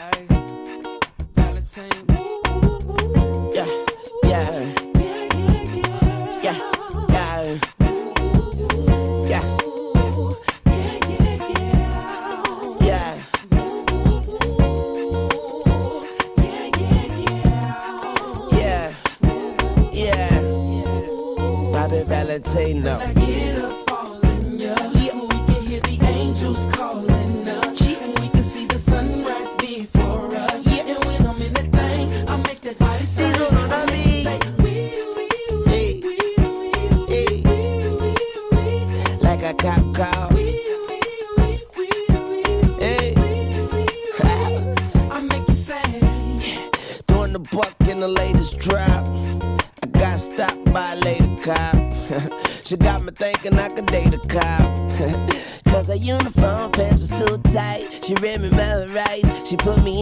Hey, Valentine. Yeah, yeah, yeah, yeah, yeah, yeah. Yeah, yeah, Bobby Valentino. When I get up all in ya, we can hear the angels calling us, and we can see the sunrise before us. And when I'm in that thing, I make that body say, You know what I mean? say, Hey, hey, like a cop call. Hey, I make you say, doing the buck in the latest drop. I got stopped by a lady cop. She got me thinking I could date a cop. Cause her uniform pants were so tight. She read me my rights. She put me